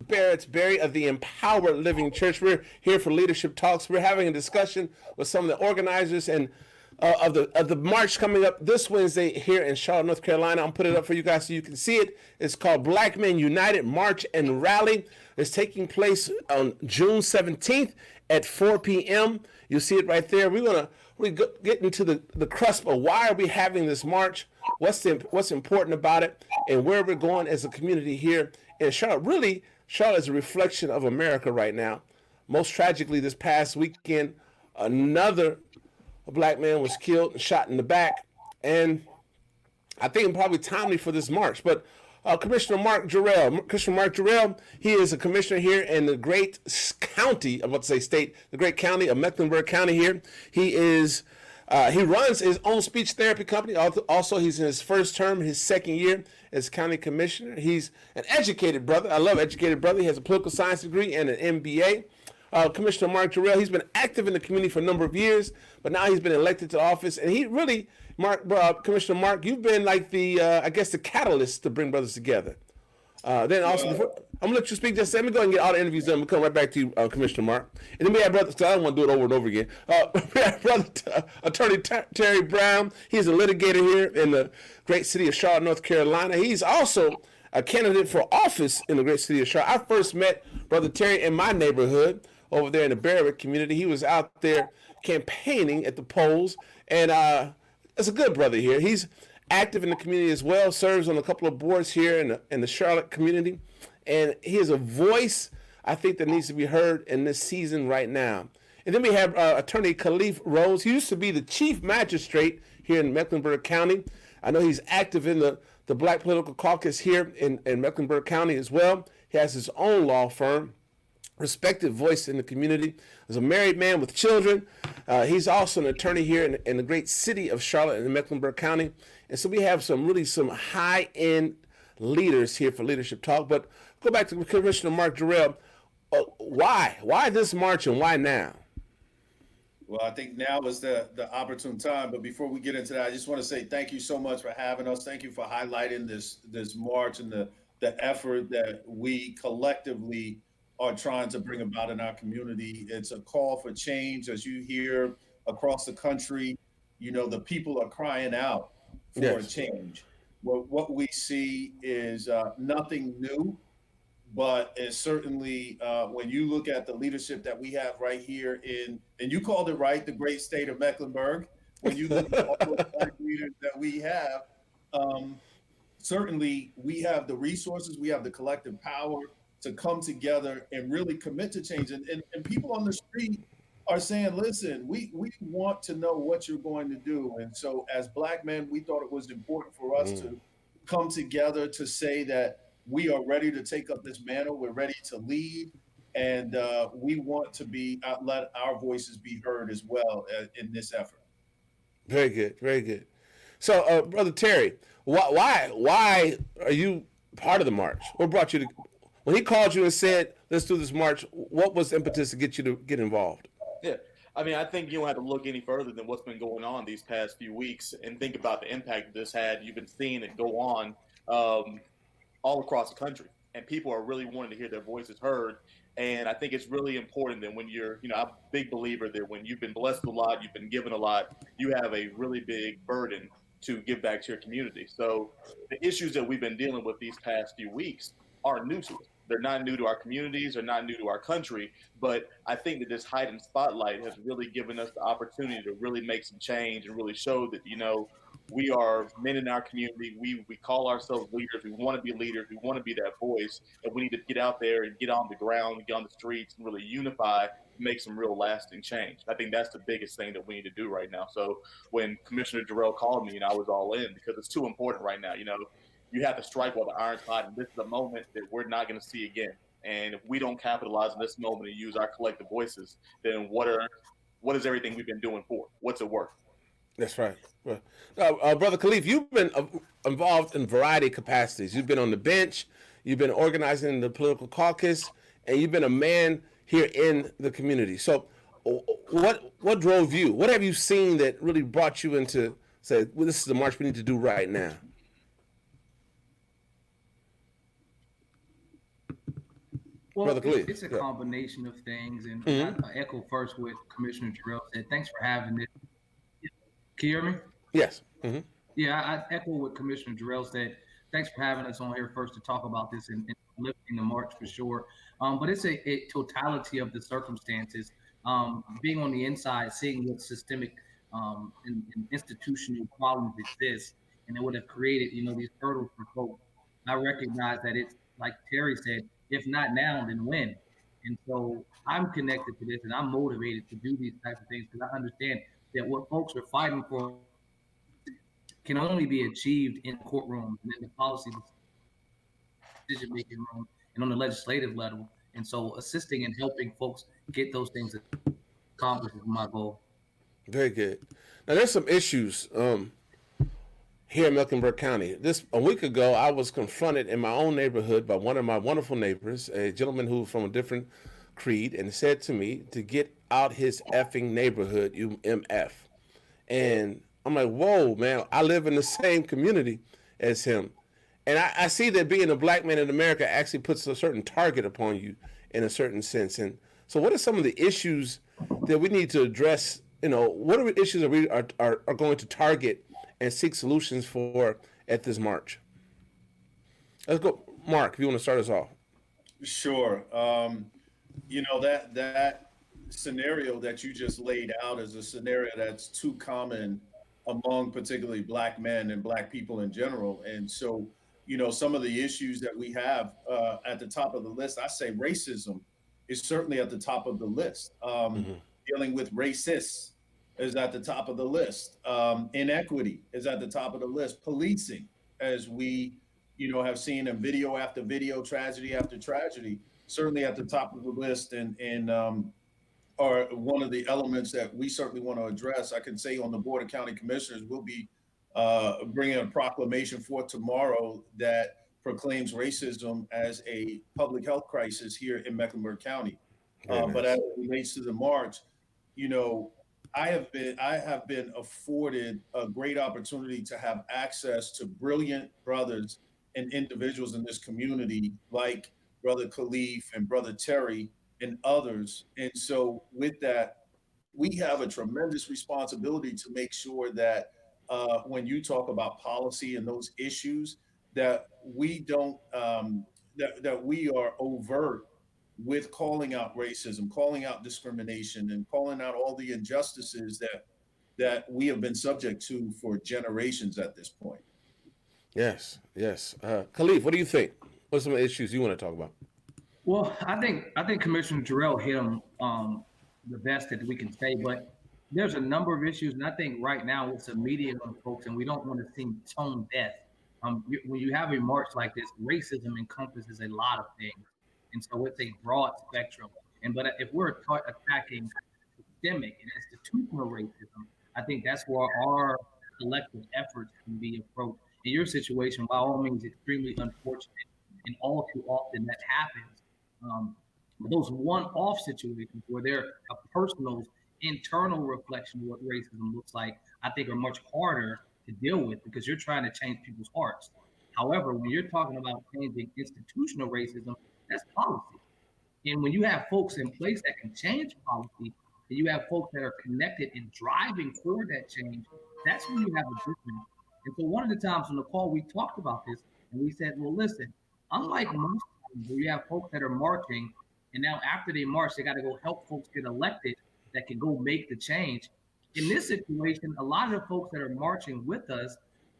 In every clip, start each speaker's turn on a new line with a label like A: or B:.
A: Barrett's Berry of the Empowered Living Church. We're here for Leadership Talks. We're having a discussion with some of the organizers and of the march coming up this Wednesday here in Charlotte, North Carolina. I'm putting it up for you guys so you can see it. It's called Black Men United March and Rally. It's taking place on June 17th at 4 p.m. You'll see it right there. We're going to get into the crust of why are we having this march, what's important about it, and where we're going as a community here in Charlotte. Really, Charlotte is a reflection of America right now. Most tragically, this past weekend, another black man was killed and shot in the back, and I think probably timely for this march. But Commissioner Mark Jerrell, he is a commissioner here in the great county, I'm about to say state, the great county of Mecklenburg County here. He runs his own speech therapy company. Also, he's in his first term, his second year as county commissioner. He's an educated brother. I love educated brother. He has a political science degree and an MBA. Commissioner Mark Jerrell, he's been active in the community for a number of years, but now he's been elected to office. And he really, Commissioner Mark, you've been like the catalyst to bring brothers together. Then also, I'm gonna let you speak. Just let me go ahead and get all the interviews done. We'll come right back to you, Commissioner Mark. And then we have brother. So I don't want to do it over and over again. We have brother Attorney Terry Brown. He's a litigator here in the great city of Charlotte, North Carolina. He's also a candidate for office in the great city of Charlotte. I first met Brother Terry in my neighborhood over there in the Berwick community. He was out there campaigning at the polls, and it's a good brother here. He's active in the community as well, serves on a couple of boards here in the Charlotte community, and he is a voice I think that needs to be heard in this season right now. And then we have Attorney Khalif Rose. He used to be the chief magistrate here in Mecklenburg County. I know he's active in the Black Political Caucus here in Mecklenburg County as well. He has his own law firm, respected voice in the community. As a married man with children, he's also an attorney here in the great city of Charlotte in Mecklenburg County. And so we have some high-end leaders here for Leadership Talk. But go back to Commissioner Mark Jerrell. Why this march and why now?
B: Well, I think now is the opportune time. But before we get into that, I just want to say thank you so much for having us. Thank you for highlighting this march and the effort that we collectively are trying to bring about in our community. It's a call for change. As you hear across the country, the people are crying out for a change. What we see is nothing new, but it's certainly when you look at the leadership that we have right here and you called it right, the great state of Mecklenburg, when you look at all the black leaders that we have, certainly we have the resources, we have the collective power to come together and really commit to change. And people on the street are saying, listen, we want to know what you're going to do. And so as black men, we thought it was important for us to come together to say that we are ready to take up this mantle. We're ready to lead. And we want to let our voices be heard as well in this effort.
A: Very good. Very good. So, Brother Terry, why are you part of the march? What brought you to, when he called you and said, let's do this march, what was the impetus to get you to get involved?
C: Yeah. I mean, I think you don't have to look any further than what's been going on these past few weeks and think about the impact this had. You've been seeing it go on all across the country, and people are really wanting to hear their voices heard. And I think it's really important that when you're, I'm a big believer that when you've been blessed a lot, you've been given a lot, you have a really big burden to give back to your community. So the issues that we've been dealing with these past few weeks aren't new to us. They're not new to our communities, they're not new to our country, but I think that this heightened spotlight has really given us the opportunity to really make some change and really show that, we are men in our community. We call ourselves leaders. We want to be leaders. We want to be that voice. And we need to get out there and get on the ground, get on the streets, and really unify, make some real lasting change. I think that's the biggest thing that we need to do right now. So when Commissioner Jerrell called me, I was all in because it's too important right now. You have to strike while the iron's hot, and this is a moment that we're not going to see again. And if we don't capitalize on this moment and use our collective voices, then what is everything we've been doing for? What's it worth?
A: That's right. Brother Khalif, you've been involved in a variety of capacities. You've been on the bench, you've been organizing the political caucus, and you've been a man here in the community. So what drove you? What have you seen that really brought you into, say, well, this is the march we need to do right now? Brother
D: Well,
A: Khalid.
D: it's a
A: Yeah.
D: combination of things, and
A: Mhm.
D: I echo first what Commissioner Jerrell said. Thanks for having this. Can you hear me?
A: Yes. Hmm.
D: Yeah, I echo what Commissioner Jerrell said. Thanks for having us on here first to talk about this and lifting the march for sure. But it's a totality of the circumstances. Being on the inside, seeing what systemic and institutional problems exist, and it would have created, these hurdles for folks. I recognize that it's like Terry said, if not now, then when? And so I'm connected to this, and I'm motivated to do these types of things because I understand that what folks are fighting for can only be achieved in the courtroom and in the policy decision making room and on the legislative level. And so assisting and helping folks get those things accomplished is my goal.
A: Very good. Now, there's some issues here in Mecklenburg County. A week ago, I was confronted in my own neighborhood by one of my wonderful neighbors, a gentleman who was from a different creed, and said to me to get out his effing neighborhood, UMF. And I'm like, whoa, man, I live in the same community as him. And I see that being a black man in America actually puts a certain target upon you in a certain sense. And so what are some of the issues that we need to address? What are the issues that we are going to target and seek solutions for at this march? Let's go. Mark, if you want to start us off.
B: Sure. That scenario that you just laid out is a scenario that's too common among particularly black men and black people in general. And so, some of the issues that we have at the top of the list, I say racism is certainly at the top of the list.
A: Mm-hmm.
B: Dealing with racists is at the top of the list. Inequity is at the top of the list. Policing, as we, have seen in video after video, tragedy after tragedy, certainly at the top of the list, and are one of the elements that we certainly want to address. I can say on the Board of County Commissioners, we'll be bringing a proclamation for tomorrow that proclaims racism as a public health crisis here in Mecklenburg County.
A: Very
B: But
A: nice.
B: as it relates to the march, you know, I have been afforded a great opportunity to have access to brilliant brothers and individuals in this community, like Brother Khalif and Brother Terry and others. And so, with that, we have a tremendous responsibility to make sure that when you talk about policy and those issues, that we don't that we are overt with calling out racism, calling out discrimination, and calling out all the injustices that we have been subject to for generations at this point.
A: Yes, yes. Khalif, what do you think? What are some of the issues you want to talk about?
D: Well, I think Commissioner Jerrell hit them the best that we can say, but there's a number of issues, and I think right now it's immediate on folks, and we don't want to seem tone deaf. When you have a march like this, racism encompasses a lot of things, and so it's a broad spectrum. But if we're attacking systemic and institutional racism, I think that's where our collective efforts can be approached. In your situation, by all means, extremely unfortunate, and all too often that happens. Um, those one-off situations where they're a personal internal reflection of what racism looks like, I think are much harder to deal with because you're trying to change people's hearts. However, when you're talking about changing institutional racism, that's policy. And when you have folks in place that can change policy, and you have folks that are connected and driving for that change, that's when you have a difference. And so one of the times on the call, we talked about this and we said, well, listen, unlike most times where you have folks that are marching, and now after they march, they got to go help folks get elected that can go make the change. In this situation, a lot of the folks that are marching with us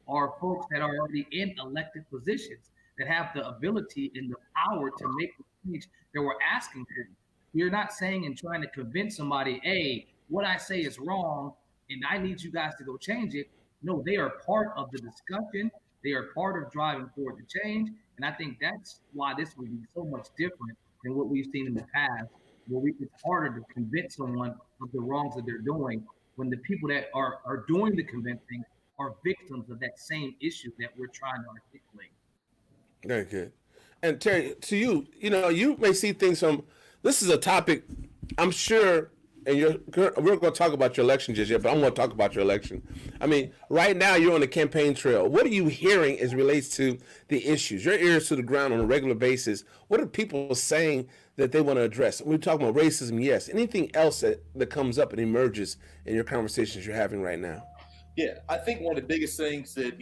D: are folks that are already in elected positions that have the ability and the power to make the change that we're asking for. We're not saying and trying to convince somebody, hey, what I say is wrong, and I need you guys to go change it. No, they are part of the discussion. They are part of driving forward the change. And I think that's why this would be so much different than what we've seen in the past, where it's harder to convince someone of the wrongs that they're doing when the people that are doing the convincing are victims of that same issue that we're trying to articulate.
A: Very good. And Terry, to you, you may see things from, this is a topic I'm sure and we're going to talk about your election just yet, but I'm going to talk about your election. I mean, right now you're on the campaign trail. What are you hearing as relates to the issues? Your ears to the ground on a regular basis. What are people saying that they want to address? We're talking about racism, yes. Anything else that comes up and emerges in your conversations you're having right now?
C: Yeah, I think one of the biggest things that,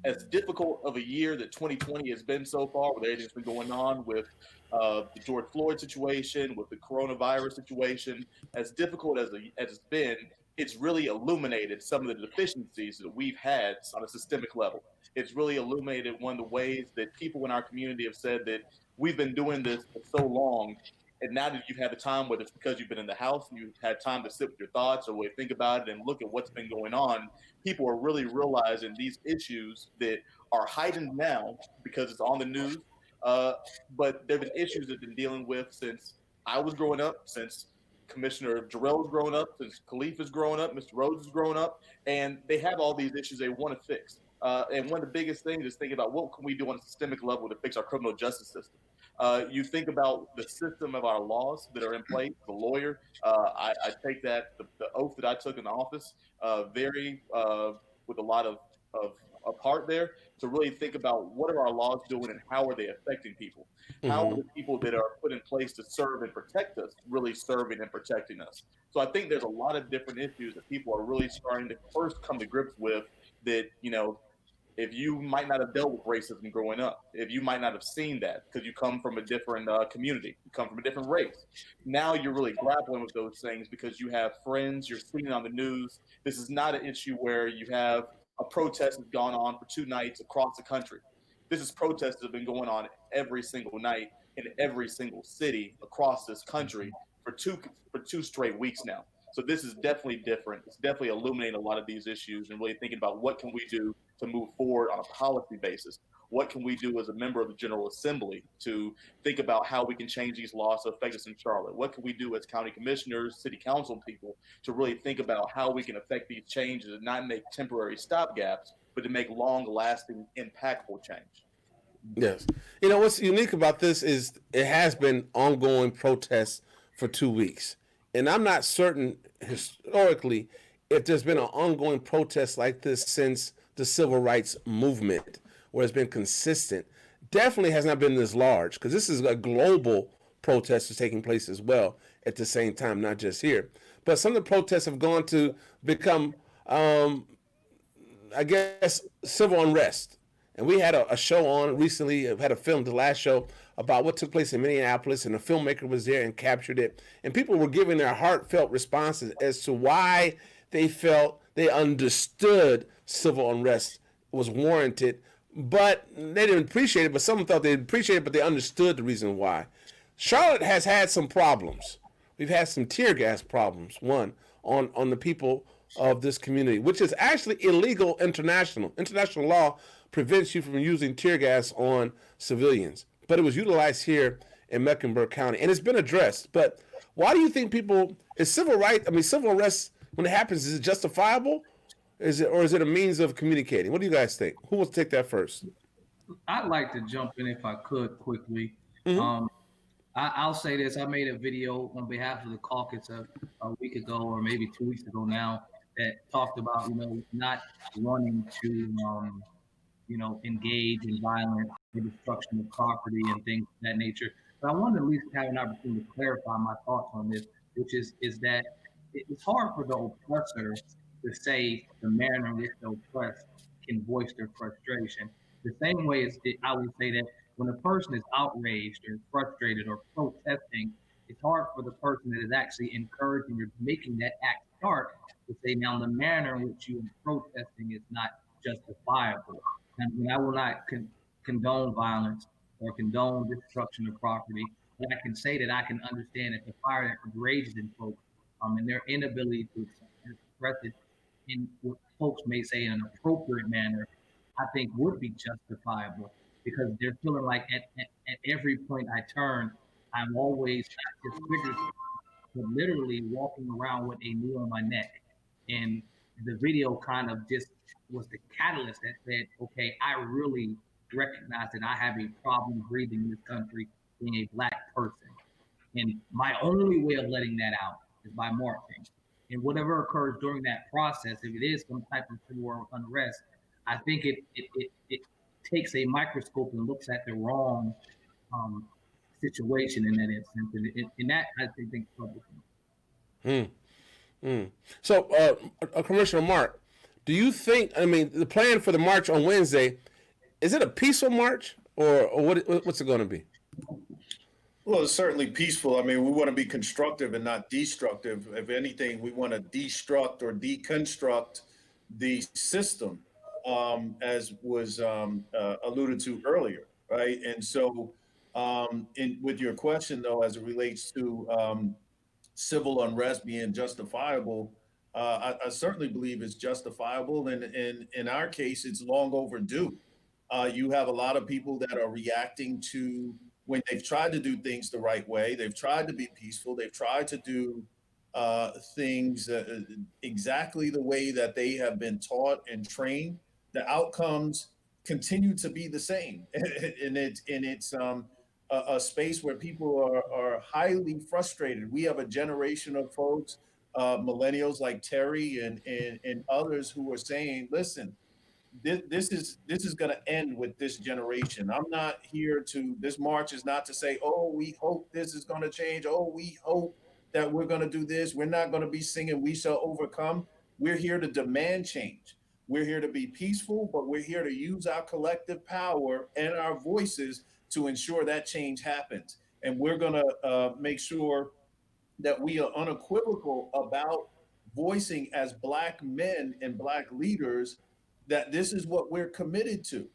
C: as difficult of a year that 2020 has been so far, with everything that's been going on with the George Floyd situation, with the coronavirus situation, as difficult as it's been, it's really illuminated some of the deficiencies that we've had on a systemic level. It's really illuminated one of the ways that people in our community have said that we've been doing this for so long. And now that you've had the time, whether it's because you've been in the house and you've had time to sit with your thoughts or really think about it and look at what's been going on, people are really realizing these issues that are heightened now because it's on the news. Uh, but there have been issues that they've been dealing with since I was growing up, since Commissioner Jerrell is growing up, since Khalif is growing up, Mr. Rhodes is growing up, and they have all these issues they want to fix. And one of the biggest things is thinking about what can we do on a systemic level to fix our criminal justice system. You think about the system of our laws that are in place. The lawyer, I take that the oath that I took in office very with a lot of a part there to really think about what are our laws doing and how are they affecting people? How are the people that are put in place to serve and protect us really serving and protecting us? So I think there's a lot of different issues that people are really starting to first come to grips with that, if you might not have dealt with racism growing up, if you might not have seen that because you come from a different community, you come from a different race. Now you're really grappling with those things because you have friends, you're seeing it on the news. This is not an issue where you have a protest that's gone on for 2 nights across the country. This is protests that have been going on every single night in every single city across this country for two straight weeks now. So this is definitely different. It's definitely illuminating a lot of these issues and really thinking about what can we do to move forward on a policy basis. What can we do as a member of the General Assembly to think about how we can change these laws to affect us in Charlotte? What can we do as county commissioners, city council people to really think about how we can affect these changes and not make temporary stopgaps, but to make long-lasting, impactful change?
A: Yes. You know, what's unique about this is it has been ongoing protests for 2 weeks. And I'm not certain historically if there's been an ongoing protest like this since the civil rights movement, where it's been consistent. Definitely has not been this large because this is a global protest that's taking place as well at the same time, not just here. But some of the protests have gone to become, I guess, civil unrest. And we had a show on recently, had a film, the last show, about what took place in Minneapolis, and the filmmaker was there and captured it. And people were giving their heartfelt responses as to why they felt they understood civil unrest was warranted, but they didn't appreciate it. But some thought they appreciated it, but they understood the reason why. Charlotte has had some problems. We've had some tear gas problems, one, on the people of this community, which is actually illegal international. International law prevents you from using tear gas on civilians. But it was utilized here in Mecklenburg County, and it's been addressed. But why do you think civil arrest, when it happens, is it justifiable? Is it a means of communicating? What do you guys think? Who will take that first?
D: I'd like to jump in if I could quickly. I'll say this. I made a video on behalf of the caucus a week ago, or maybe 2 weeks ago now, that talked about, not wanting to, engage in violence, the destruction of property and things of that nature. But I wanted to at least have an opportunity to clarify my thoughts on this, which is that it's hard for the oppressor to say the manner in which the oppressed can voice their frustration. The same way as I would say that when a person is outraged or frustrated or protesting, it's hard for the person that is actually encouraging or making that act start to say, now the manner in which you are protesting is not justifiable. And I will not condone violence or condone destruction of property, but I can say that I can understand that the fire that rages in folks and their inability to express it in what folks may say in an appropriate manner, I think would be justifiable, because they're feeling like at every point I turn, I'm always not just figuratively, but literally walking around with a knee on my neck. And the video kind of just was the catalyst that said, okay, I really recognize that I have a problem breathing in this country being a Black person. And my only way of letting that out is by marching. And whatever occurs during that process, if it is some type of civil war unrest, I think it takes a microscope and looks at the wrong um, situation in that instance, and that I think troubles me.
A: So, Commissioner Mark, do you think? I mean, the plan for the march on Wednesday, is it a peaceful march, or what's it going to be?
B: Well, it's certainly peaceful. I mean, we want to be constructive and not destructive. If anything, we want to destruct or deconstruct the system, as was alluded to earlier, right? And so, with your question though, as it relates to civil unrest being justifiable, I certainly believe it's justifiable, and in our case, it's long overdue. You have a lot of people that are reacting to when they've tried to do things the right way. They've tried to be peaceful. They've tried to do things exactly the way that they have been taught and trained. The outcomes continue to be the same, and it's a space where people are highly frustrated. We have a generation of folks, millennials like Terry and others, who are saying, "Listen, this is going to end with this generation. I'm not here to. This march is not to say, oh, we hope this is going to change. Oh, we hope that we're going to do this. We're not going to be singing "We Shall Overcome." We're here to demand change. We're here to be peaceful, but we're here to use our collective power and our voices to ensure that change happens. And we're going to make sure that we are unequivocal about voicing as Black men and Black leaders that this is what we're committed to,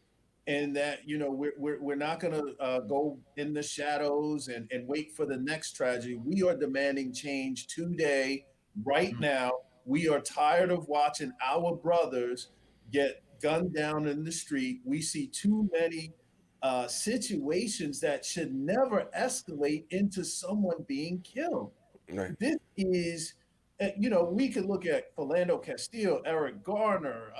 B: and that we're not going to go in the shadows and wait for the next tragedy. We are demanding change today, right now. We are tired of watching our brothers get gunned down in the street. We see too many situations that should never escalate into someone being killed.
A: Right.
B: This is, we could look at Philando Castile, Eric Garner.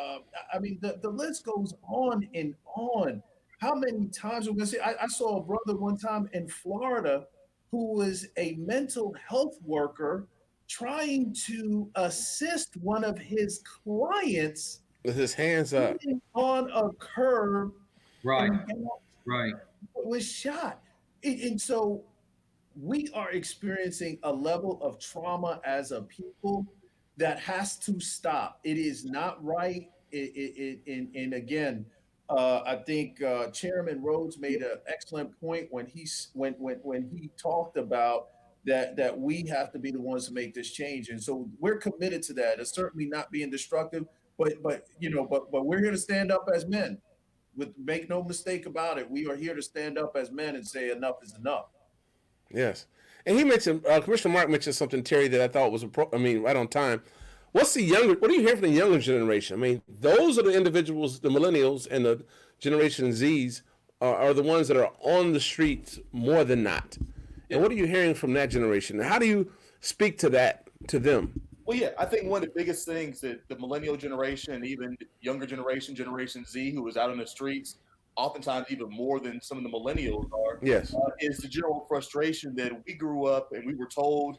B: I mean, the list goes on and on. How many times we're going to see? I saw a brother one time in Florida who was a mental health worker trying to assist one of his clients
A: With his hands up.
B: on a curb.
D: Right,
B: And
D: right.
B: was shot. And so we are experiencing a level of trauma as a people that has to stop. It is not right. And again, I think Chairman Rhodes made an excellent point when he talked about that we have to be the ones to make this change. And so we're committed to that. It's certainly not being destructive, but we're here to stand up as men. Make no mistake about it. We are here to stand up as men and say enough is enough.
A: Yes. And he mentioned, Commissioner Mark mentioned something, Terry, that I thought was, right on time. What do you hear from the younger generation? I mean, those are the individuals, the millennials and the Generation Zs are the ones that are on the streets more than not. And what are you hearing from that generation? How do you speak to them?
C: Well, yeah, I think one of the biggest things that the millennial generation and even younger generation, Generation Z, who is out on the streets, oftentimes even more than some of the millennials are,
A: Yes.
C: is the general frustration that we grew up and we were told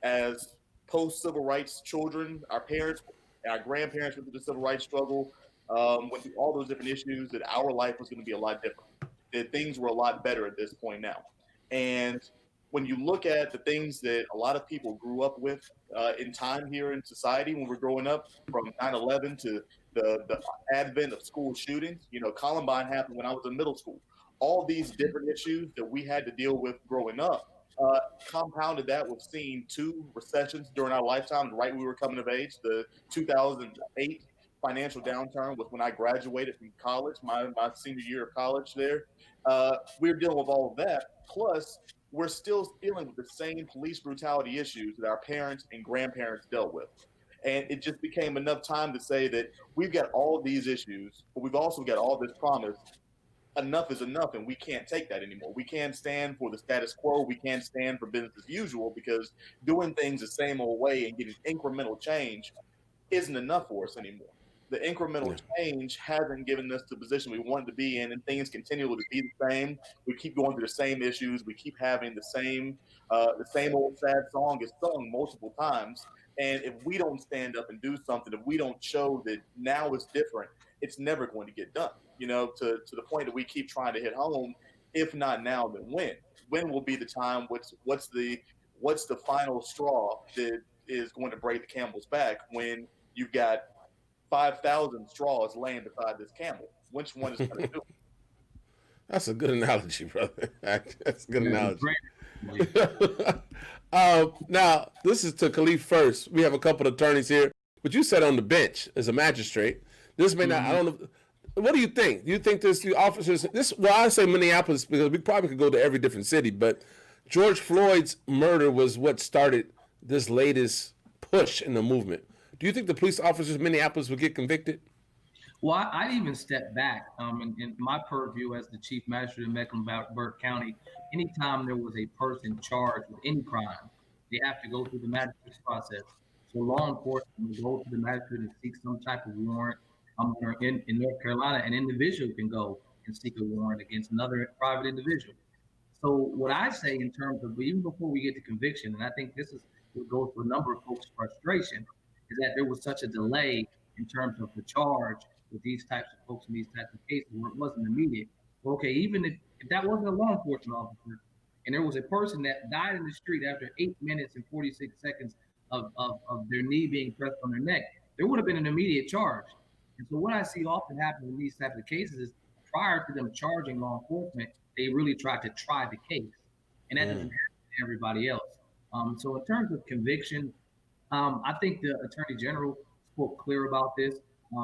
C: as post-civil rights children, our parents and our grandparents went through the civil rights struggle, went through all those different issues, that our life was going to be a lot different, that things were a lot better at this point now. And when you look at the things that a lot of people grew up with in time here in society when we're growing up, from 9/11 to the advent of school shootings, Columbine happened when I was in middle school. All these different issues that we had to deal with growing up, compounded that with seeing two recessions during our lifetime, right when we were coming of age. The 2008 financial downturn was when I graduated from college, my senior year of college there. We were dealing with all of that. Plus, we're still dealing with the same police brutality issues that our parents and grandparents dealt with. And it just became enough time to say that we've got all these issues, but we've also got all this promise. Enough is enough, and we can't take that anymore. We can't stand for the status quo. We can't stand for business as usual, because doing things the same old way and getting incremental change isn't enough for us anymore. The incremental change hasn't given us the position we wanted to be in, and things continue to be the same. We keep going through the same issues. We keep having the same old sad song is sung multiple times. And if we don't stand up and do something, if we don't show that now is different, it's never going to get done. To the point that we keep trying to hit home. If not now, then when? When will be the time? What's the final straw that is going to break the camel's back when you've got 5,000 straws laying beside this camel? Which one is going to do it?
A: That's a good analogy, brother. That's a good analogy.
D: Great.
A: Now, this is to Khalif first. We have a couple of attorneys here, but you sat on the bench as a magistrate. This may not, I don't know. What do you think? Do you think the officers, I say Minneapolis because we probably could go to every different city, but George Floyd's murder was what started this latest push in the movement. Do you think the police officers in Minneapolis would get convicted?
D: Well, I'd even step back in my purview as the chief magistrate of Mecklenburg County. Anytime there was a person charged with any crime, they have to go through the magistrate's process. So law enforcement will go to the magistrate and seek some type of warrant. Or in North Carolina, an individual can go and seek a warrant against another private individual. So what I say in terms of even before we get to conviction, and I think this is what goes to a number of folks' frustration, is that there was such a delay in terms of the charge with these types of folks in these types of cases where it wasn't immediate. Okay, even if that wasn't a law enforcement officer and there was a person that died in the street after 8 minutes and 46 seconds of their knee being pressed on their neck, there would have been an immediate charge. And so what I see often happen in these types of cases is prior to them charging law enforcement, they really try to try the case. And that doesn't happen to everybody else. So in terms of conviction, I think the Attorney General spoke clear about this.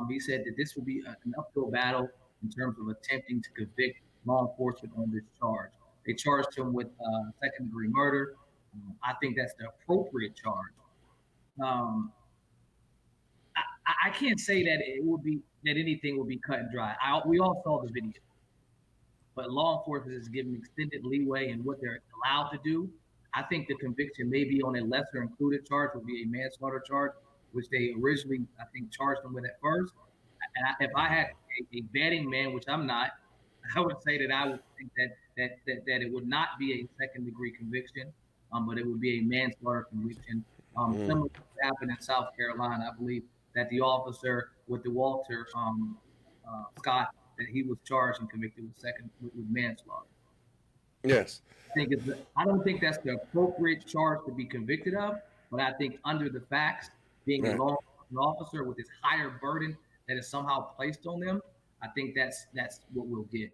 D: He said that this will be an uphill battle in terms of attempting to convict law enforcement on this charge. They charged him with second-degree murder. I think that's the appropriate charge. I can't say that anything will be cut and dry. We all saw the video, but law enforcement is given extended leeway in what they're allowed to do. I think the conviction may be on a lesser included charge, would be a manslaughter charge, which they originally, I think, charged them with at first. And if I had a betting man, which I'm not, I would say that I would think that it would not be a second-degree conviction, but it would be a manslaughter conviction. Similar to what happened in South Carolina, I believe that the officer with the Walter Scott, that he was charged and convicted with manslaughter.
A: Yes.
D: I don't think that's the appropriate charge to be convicted of, but I think under the facts, being a law enforcement officer with this higher burden that is somehow placed on them, I think that's what we'll get.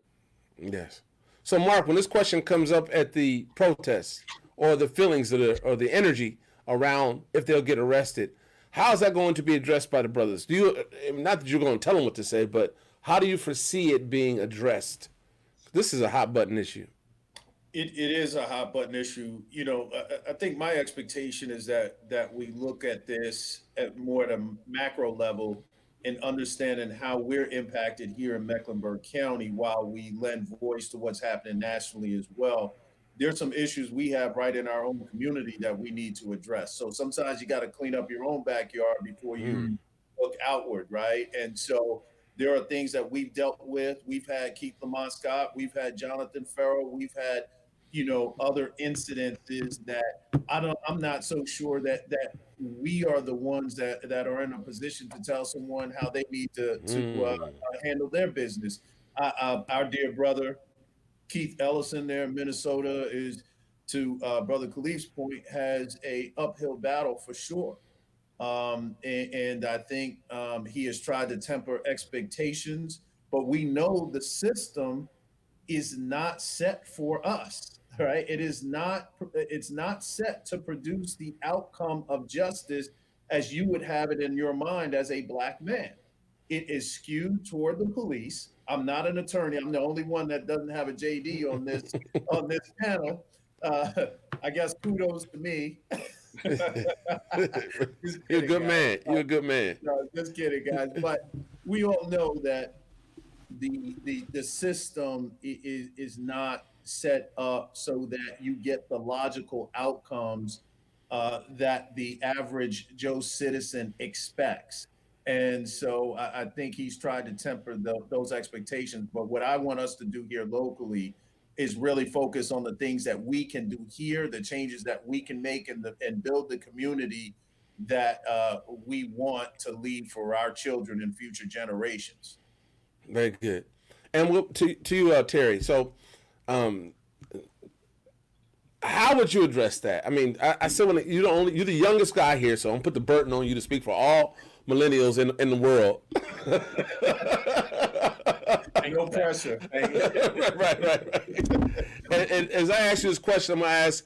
A: Yes. So, Mark, when this question comes up at the protests or the feelings or the energy around if they'll get arrested, how is that going to be addressed by the brothers? Not that you're going to tell them what to say, but how do you foresee it being addressed? This is a hot button issue.
B: It is a hot button issue. I think my expectation is that we look at this at a macro level and understanding how we're impacted here in Mecklenburg County while we lend voice to what's happening nationally as well. There's some issues we have right in our own community that we need to address. So sometimes you got to clean up your own backyard before you look outward, right? And so there are things that we've dealt with. We've had Keith Lamont Scott, we've had Jonathan Farrell, we've had other incidences that I'm not so sure that we are the ones that are in a position to tell someone how they need to handle their business. Our dear brother, Keith Ellison there in Minnesota is, to Brother Khalif's point, has a uphill battle for sure. And I think he has tried to temper expectations, but we know the system is not set for us, right? It's not set to produce the outcome of justice as you would have it in your mind as a Black man. It is skewed toward the police. I'm not an attorney. I'm the only one that doesn't have a JD on this panel. I guess kudos to me.
A: You're a good man. You're a good man.
B: No, just kidding, guys. But we all know that the system is not set up so that you get the logical outcomes that the average Joe citizen expects. And so I think he's tried to temper those expectations. But what I want us to do here locally is really focus on the things that we can do here, the changes that we can make, and build the community that we want to leave for our children and future generations.
A: Very good. And to you, Terry. So, how would you address that? I mean, I said you're the youngest guy here, so I'm gonna put the burden on you to speak for all millennials in the world.
B: Ain't no pressure.
A: right. And as I ask you this question, I'm gonna ask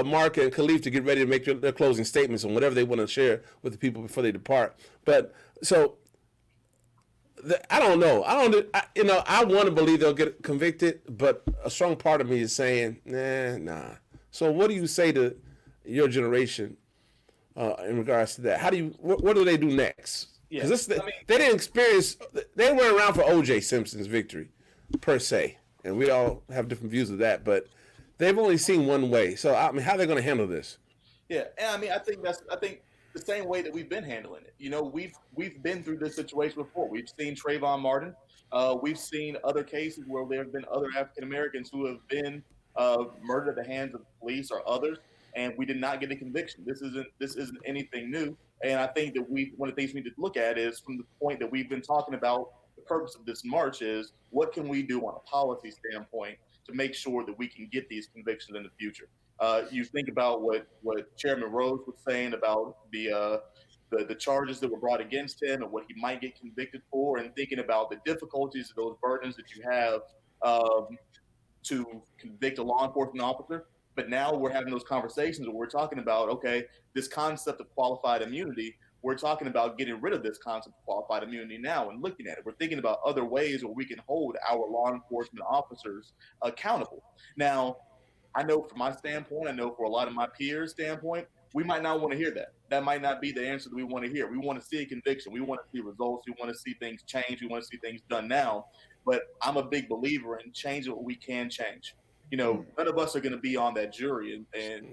A: Mark and Khalif to get ready to make their closing statements on whatever they want to share with the people before they depart. But so. I don't know. I want to believe they'll get convicted, but a strong part of me is saying, nah. So, what do you say to your generation in regards to that? What do they do next? Because they didn't experience. They weren't around for O.J. Simpson's victory, per se, and we all have different views of that. But they've only seen one way. So, I mean, how are they going to handle this?
C: Yeah, and I mean, I think the same way that we've been handling it. You know, we've been through this situation before. We've seen Trayvon Martin. We've seen other cases where there have been other African Americans who have been murdered at the hands of the police or others, and we did not get a conviction. This isn't anything new. And I think that one of the things we need to look at is from the point that we've been talking about. The purpose of this march is what can we do on a policy standpoint to make sure that we can get these convictions in the future. You think about what Chairman Rose was saying about the charges that were brought against him and what he might get convicted for, and thinking about the difficulties of those burdens that you have to convict a law enforcement officer. But now we're having those conversations where we're talking about, okay, this concept of qualified immunity, we're talking about getting rid of this concept of qualified immunity now and looking at it. We're thinking about other ways where we can hold our law enforcement officers accountable. Now, I know from my standpoint, I know for a lot of my peers' standpoint, we might not want to hear that. That might not be the answer that we want to hear. We want to see a conviction. We want to see results. We want to see things change. We want to see things done now. But I'm a big believer in changing what we can change. You know, none of us are going to be on that jury in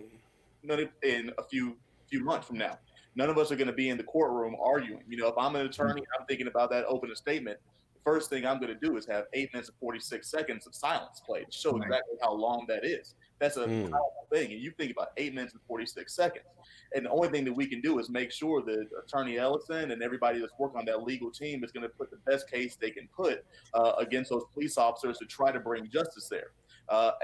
C: a few months from now. None of us are going to be in the courtroom arguing. You know, if I'm an attorney, I'm thinking about that opening statement. First thing I'm going to do is have 8 minutes and 46 seconds of silence played to show exactly how long that is. That's a powerful thing. And you think about 8 minutes and 46 seconds. And the only thing that we can do is make sure that Attorney Ellison and everybody that's working on that legal team is going to put the best case they can put against those police officers to try to bring justice there.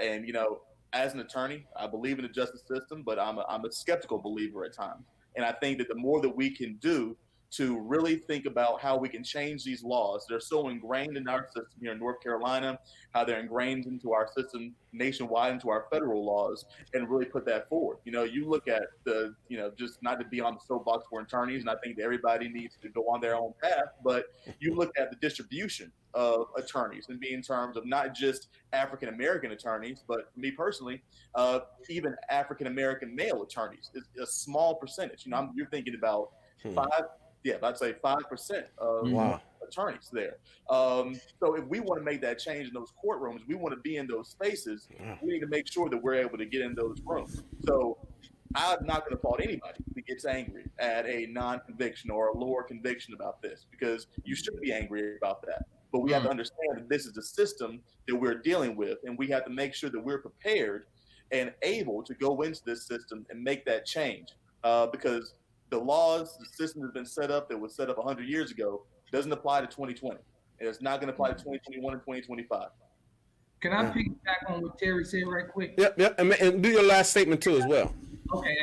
C: And, you know, as an attorney, I believe in the justice system, but I'm a skeptical believer at times. And I think that the more that we can do to really think about how we can change these laws. They're so ingrained in our system here in North Carolina, how they're ingrained into our system nationwide, into our federal laws, and really put that forward. You know, you look at just not to be on the soapbox for attorneys, and I think that everybody needs to go on their own path, but you look at the distribution of attorneys and be in terms of not just African-American attorneys, but for me personally, even African-American male attorneys is a small percentage. You know, you're thinking about I'd say 5% of attorneys there. So if we want to make that change in those courtrooms, we want to be in those spaces, we need to make sure that we're able to get in those rooms. So I'm not going to fault anybody who gets angry at a non-conviction or a lower conviction about this, because you should be angry about that. But we have to understand that this is a system that we're dealing with, and we have to make sure that we're prepared and able to go into this system and make that change. Because the laws, the system has been set up that was set up 100 years ago, doesn't apply to 2020. And it's not going to apply to 2021 and 2025.
D: Can I piggyback on what Terry said right quick?
A: Yep. And do your last statement too as well.
D: Okay.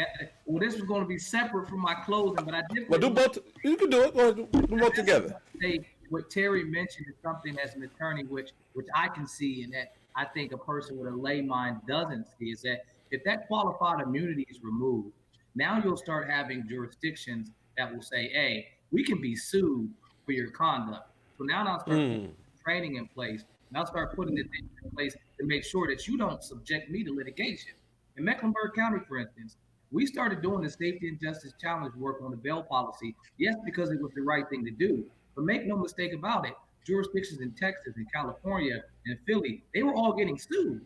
D: Well, this was going to be separate from my closing, but I did.
A: Well, do both. You can do it. Go ahead, do both together.
D: Say what Terry mentioned is something as an attorney, which I can see, and that I think a person with a lay mind doesn't see, is that if that qualified immunity is removed, now you'll start having jurisdictions that will say, hey, we can be sued for your conduct. So now I'll start putting training in place, and I'll start putting the things in place to make sure that you don't subject me to litigation. In Mecklenburg County, for instance, we started doing the safety and justice challenge work on the bail policy, yes, because it was the right thing to do. But make no mistake about it, jurisdictions in Texas and California and Philly, they were all getting sued.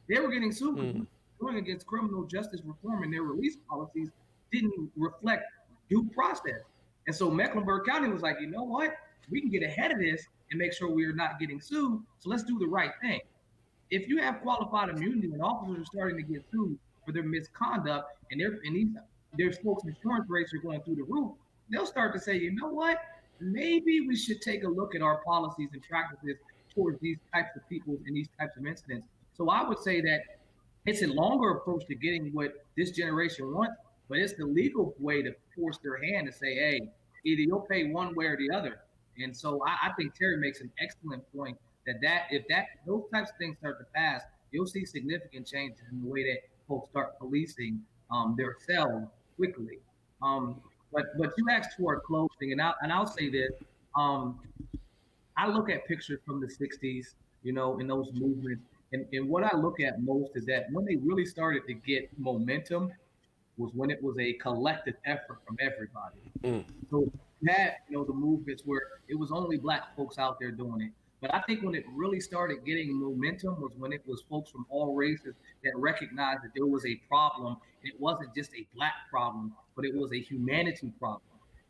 D: They were getting sued going against criminal justice reform, and their release policies didn't reflect due process. And so Mecklenburg County was like, you know what? We can get ahead of this and make sure we're not getting sued. So let's do the right thing. If you have qualified immunity and officers are starting to get sued for their misconduct and there's folks' insurance rates are going through the roof, they'll start to say, you know what? Maybe we should take a look at our policies and practices towards these types of people and these types of incidents. So I would say that it's a longer approach to getting what this generation wants, but it's the legal way to force their hand to say, hey, either you'll pay one way or the other. And so I think Terry makes an excellent point that if those types of things start to pass, you'll see significant changes in the way that folks start policing themselves quickly. But you asked for a closing, and I'll say this. I look at pictures from the 60s, in those movements. And what I look at most is that when they really started to get momentum was when it was a collective effort from everybody. So you had, the movements where it was only Black folks out there doing it. But I think when it really started getting momentum was when it was folks from all races that recognized that there was a problem. And it wasn't just a Black problem, but it was a humanity problem.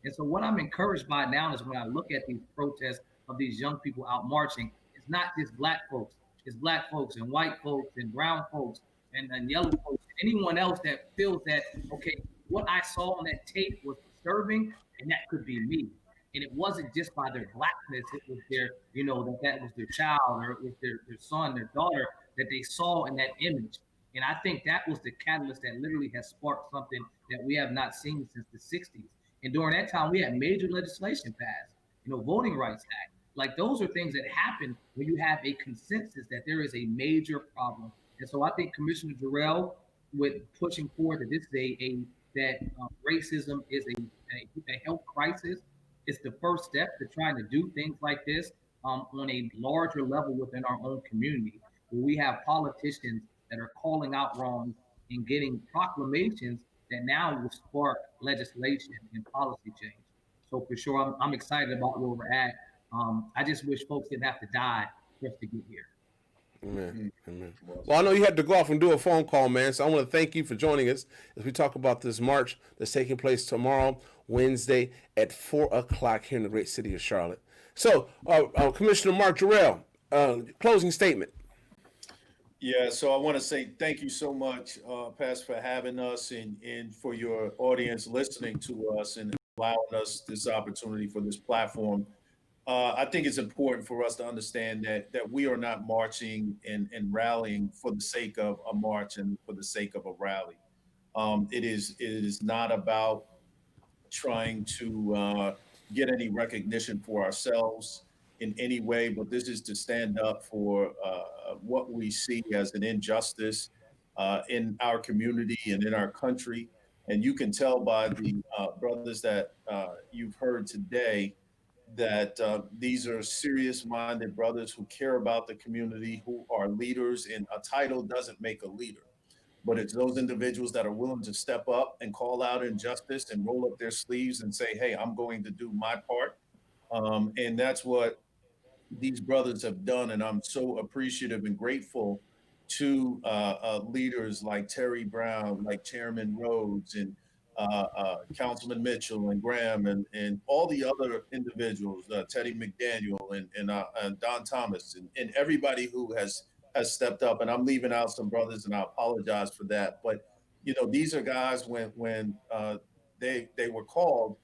D: And so what I'm encouraged by now is when I look at these protests of these young people out marching, it's not just Black folks. It's Black folks and white folks and brown folks and yellow folks. Anyone else that feels that, okay, what I saw on that tape was disturbing, and that could be me. And it wasn't just by their Blackness, it was their, that was their child, or it was their son, their daughter that they saw in that image. And I think that was the catalyst that literally has sparked something that we have not seen since the 60s. And during that time, we had major legislation passed, Voting Rights Act. Like those are things that happen when you have a consensus that there is a major problem. And so I think Commissioner Jerrell, with pushing forward that this is that racism is a health crisis, it's the first step to trying to do things like this on a larger level within our own community, where we have politicians that are calling out wrongs and getting proclamations that now will spark legislation and policy change. So for sure, I'm excited about where we're at. I just wish folks didn't have to die just to get here.
A: Amen. Amen. Well, I know you had to go off and do a phone call, man. So I want to thank you for joining us as we talk about this march that's taking place tomorrow, Wednesday at 4:00 here in the great city of Charlotte. So, Commissioner Mark Jerrell, closing statement.
B: Yeah, so I want to say thank you so much, Pastor, for having us and for your audience listening to us and allowing us this opportunity for this platform. I think it's important for us to understand that we are not marching and rallying for the sake of a march and for the sake of a rally. It is not about trying to get any recognition for ourselves in any way, but this is to stand up for what we see as an injustice in our community and in our country. And you can tell by the brothers that you've heard today that these are serious-minded brothers who care about the community, who are leaders, and a title doesn't make a leader. But it's those individuals that are willing to step up and call out injustice and roll up their sleeves and say, hey, I'm going to do my part. And that's what these brothers have done. And I'm so appreciative and grateful to leaders like Terry Brown, like Chairman Rhodes, and Councilman Mitchell and Graham and all the other individuals, Teddy McDaniel and Don Thomas and everybody who has stepped up. And I'm leaving out some brothers and I apologize for that. But, these are guys when they were called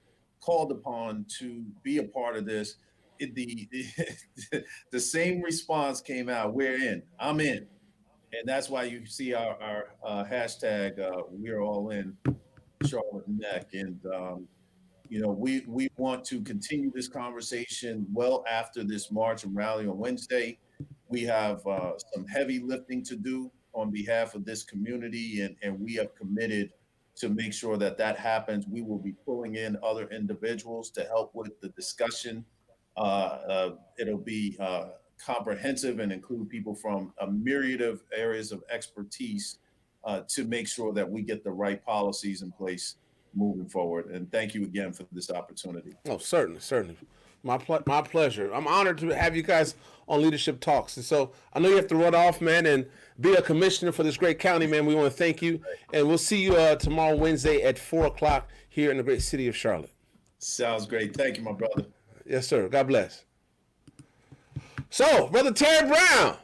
B: upon to be a part of this, the same response came out. We're in, I'm in. And that's why you see our hashtag, we're all in Charlotte Neck. And, we want to continue this conversation well after this march and rally on Wednesday. We have some heavy lifting to do on behalf of this community, and we have committed to make sure that happens. We will be pulling in other individuals to help with the discussion. It'll be comprehensive and include people from a myriad of areas of expertise to make sure that we get the right policies in place moving forward. And thank you again for this opportunity.
A: Oh, certainly. My pleasure. I'm honored to have you guys on Leadership Talks. And so I know you have to run off, man, and be a commissioner for this great county, man. We want to thank you. And we'll see you tomorrow, Wednesday at 4:00 here in the great city of Charlotte.
B: Sounds great. Thank you, my brother.
A: Yes, sir. God bless. So, Brother Terry Brown.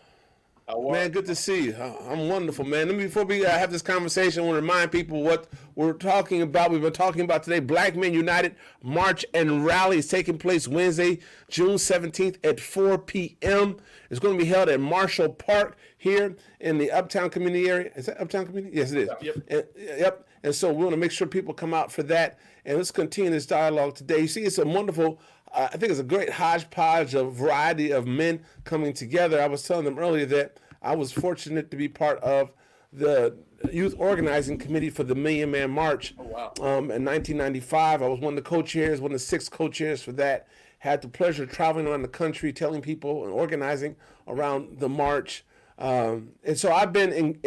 A: Man, good to see you. I'm wonderful, man. Before we have this conversation, I want to remind people what we're talking about. We've been talking about today. Black Men United March and Rally is taking place Wednesday, June 17th at 4 p.m. It's going to be held at Marshall Park here in the Uptown Community area. Is that Uptown Community? Yes, it is. Yep. And so we want to make sure people come out for that. And let's continue this dialogue today. You see, it's a wonderful, I think it's a great hodgepodge of variety of men coming together. I was telling them earlier that I was fortunate to be part of the youth organizing committee for the Million Man March.
C: Oh, wow.
A: In 1995. I was one of the co-chairs, one of the 6 co-chairs for that. Had the pleasure of traveling around the country, telling people and organizing around the march. And so I've been,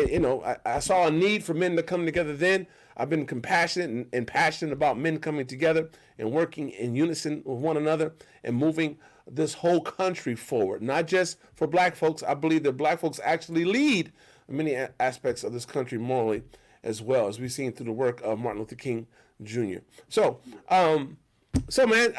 A: I saw a need for men to come together then. I've been compassionate and passionate about men coming together and working in unison with one another and moving this whole country forward. Not just for black folks. I believe that black folks actually lead many aspects of this country morally as well, as we've seen through the work of Martin Luther King Jr. So man,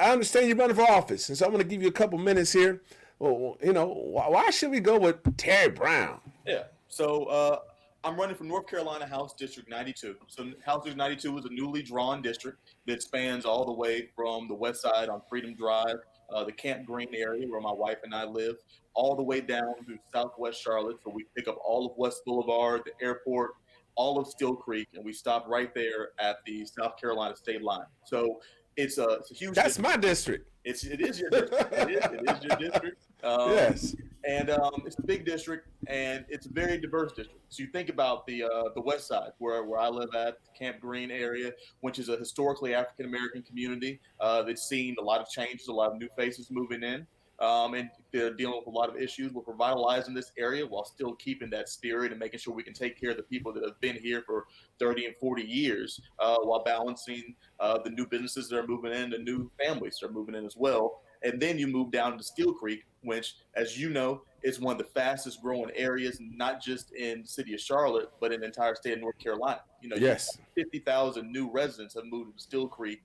A: I understand you're running for office, and so I'm going to give you a couple minutes here. Well, why should we go with Terry Brown?
C: Yeah. So I'm running for North Carolina House District 92. So House District 92 is a newly drawn district that spans all the way from the west side on Freedom Drive, the Camp Green area where my wife and I live, all the way down through southwest Charlotte. So we pick up all of West Boulevard, the airport, all of Still Creek, and we stop right there at the South Carolina state line. So it's a huge.
A: That's my district.
C: It is your district. It is your district.
A: Yes.
C: And it's a big district, and it's a very diverse district. So you think about the west side, where I live at, the Camp Green area, which is a historically African American community that's seen a lot of changes, a lot of new faces moving in, and they're dealing with a lot of issues. We're revitalizing this area while still keeping that spirit and making sure we can take care of the people that have been here for 30 and 40 years, while balancing the new businesses that are moving in, the new families that are moving in as well. And then you move down to Steel Creek, which, as you know, is one of the fastest growing areas, not just in the city of Charlotte, but in the entire state of North Carolina.
A: Yes.
C: 50,000 new residents have moved to Steel Creek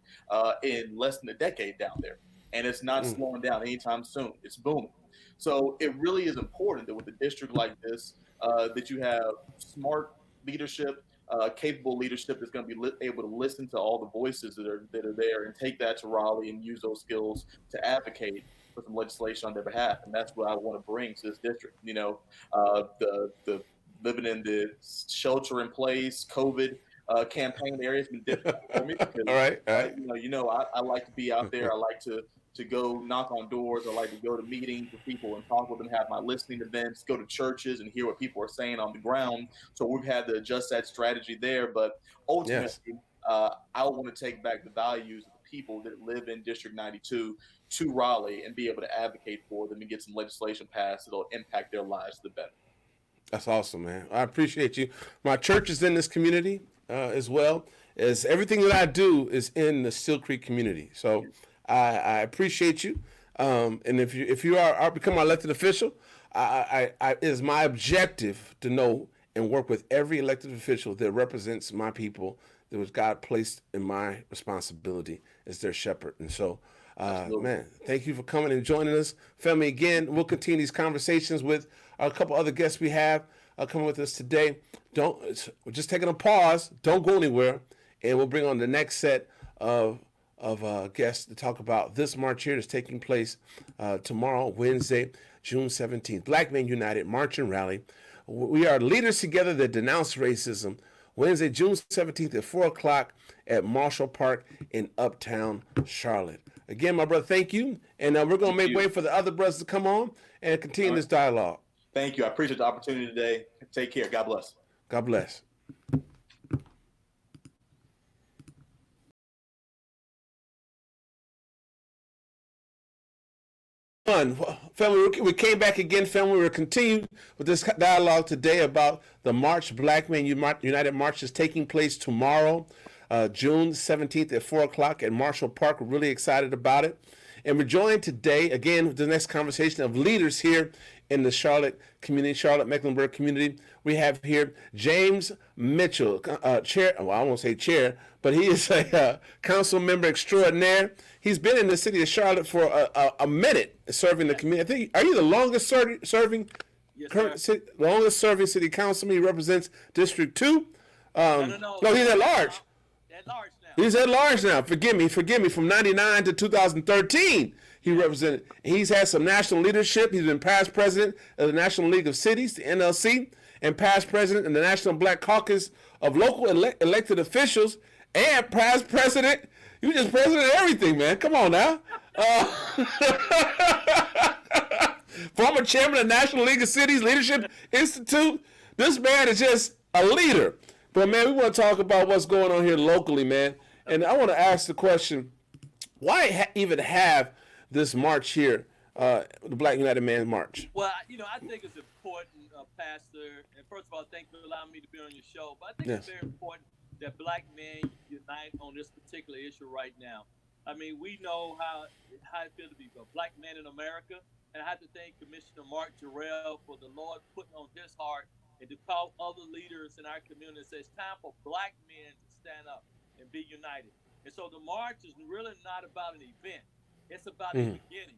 C: in less than a decade down there. And it's not slowing down anytime soon. It's booming. So it really is important that with a district like this, that you have smart leadership, capable leadership that's going to be able to listen to all the voices that are there and take that to Raleigh and use those skills to advocate for some legislation on their behalf. And that's what I want to bring to this district. The living in the shelter in place, COVID campaign area has been difficult for me because
A: All right.
C: I like to be out there. I like to go knock on doors. I like to go to meetings with people and talk with them, have my listening events, go to churches and hear what people are saying on the ground. So we've had to adjust that strategy there. But ultimately, I want to take back the values of the people that live in District 92 to Raleigh and be able to advocate for them and get some legislation passed that'll impact their lives for the better.
A: That's awesome, man. I appreciate you. My church is in this community as well. As everything that I do is in the Steel Creek community. So I appreciate you. And if you are become my elected official, it is my objective to know and work with every elected official that represents my people, that was God placed in my responsibility as their shepherd. And so, man, thank you for coming and joining us. Family, again, we'll continue these conversations with a couple other guests we have coming with us today. We're just taking a pause. Don't go anywhere. And we'll bring on the next set of guests to talk about this march here that's taking place tomorrow, Wednesday, June 17th. Black Men United March and Rally. We are leaders together that denounce racism. Wednesday, June 17th at 4 o'clock at Marshall Park in Uptown Charlotte. Again, my brother, thank you. And we're going to make way for the other brothers to come on and continue this dialogue.
C: Thank you. I appreciate the opportunity today. Take care. God bless.
A: God bless. Family, we came back again, family. We're continuing with this dialogue today about the March. Black Men United March is taking place tomorrow, June 17th at 4 o'clock at Marshall Park. We're really excited about it. And we're joined today, again, with the next conversation of leaders here in the Charlotte community, Charlotte Mecklenburg community. We have here James Mitchell, chair, well, I won't say chair, but he is a council member extraordinaire. He's been in the city of Charlotte for a minute serving the community. I think, are you the longest serving?
E: Yes,
A: Longest serving city councilman? He represents District 2.
E: No,
A: He's at large.
E: At large now.
A: He's at large now. Forgive me. From 99 to 2013, he represented. He's had some national leadership. He's been past president of the National League of Cities, the NLC, and past president in the National Black Caucus of local elected officials, and past president. You just president of everything, man. Come on now. Former chairman of the National League of Cities Leadership Institute. This man is just a leader. But, man, we want to talk about what's going on here locally, man. And I want to ask the question, why even have this march here, the Black United Man March?
E: Well, I think it's important, Pastor. And first of all, thank you for allowing me to be on your show. But I think it's very important that Black men unite on this particular issue right now. I mean, we know how it feels to be a Black man in America. And I have to thank Commissioner Mark Jerrell for the Lord putting on his heart and to call other leaders in our community and say it's time for Black men to stand up and be united. And so the march is really not about an event. It's about the beginning.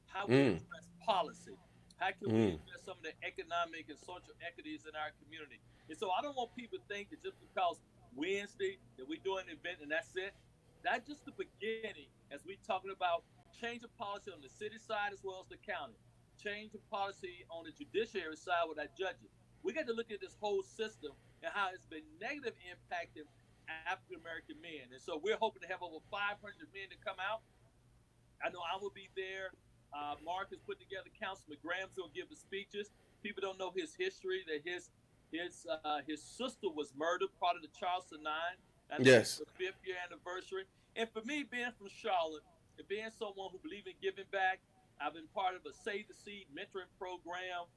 E: How we address policy. How can we address some of the economic and social equities in our community? And so I don't want people to think that just because Wednesday that we're doing an event and that's it. That's just the beginning as we're talking about change of policy on the city side as well as the county. Change of policy on the judiciary side with our judges. We got to look at this whole system and how it's been negative impacting African-American men. And so we're hoping to have over 500 men to come out. I know I will be there. Mark has put together, Councilman Graham's going to give the speeches. People don't know his history, that his sister was murdered, part of the Charleston Nine. It's the 5th year anniversary. And for me, being from Charlotte, and being someone who believes in giving back, I've been part of a Save the Seed mentoring program,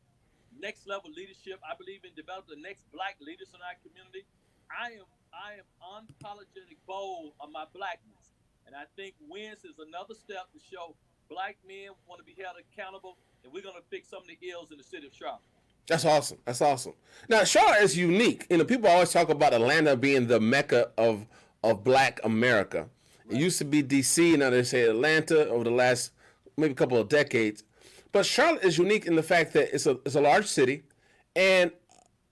E: next level leadership. I believe in developing the next Black leaders in our community. I am unapologetic bold of my Blackness. And I think Wednesday is another step to show Black men want to be held accountable, and we're going to fix some of the ills in the city of Charlotte.
A: That's awesome. That's awesome. Now, Charlotte is unique. People always talk about Atlanta being the mecca of Black America. It used to be D.C., now they say Atlanta over the last maybe couple of decades. But Charlotte is unique in the fact that it's a large city, and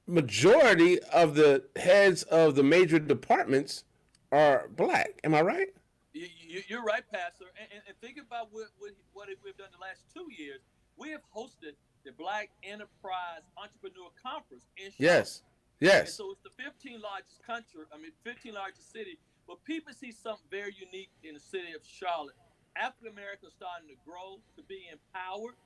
A: majority of the heads of the major departments are Black. Am I right?
E: You're right, Pastor. And think about what we've done the last 2 years. We have hosted the Black Enterprise Entrepreneur Conference in Charlotte.
A: Yes.
E: And so it's the 15th largest city. But people see something very unique in the city of Charlotte. African Americans starting to grow, to be empowered,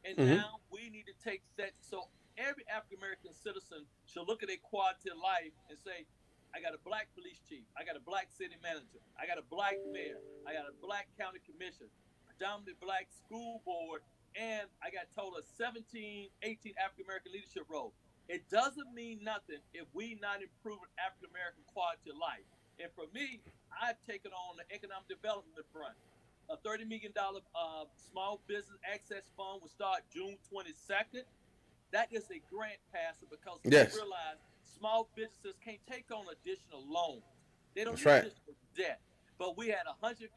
E: and now we need to take that. So every African American citizen should look at their quality of life and say, I got a Black police chief, I got a Black city manager, I got a Black mayor, I got a Black county commission, predominantly Black school board, and I got a total of 18 African American leadership roles. It doesn't mean nothing if we not improving African American quality of life. And for me, I've taken on the economic development front. A $30 million small business access fund will start June 22nd. That is a grant, Pastor, because we realize small businesses can't take on additional loans. They don't need additional debt. But we had $154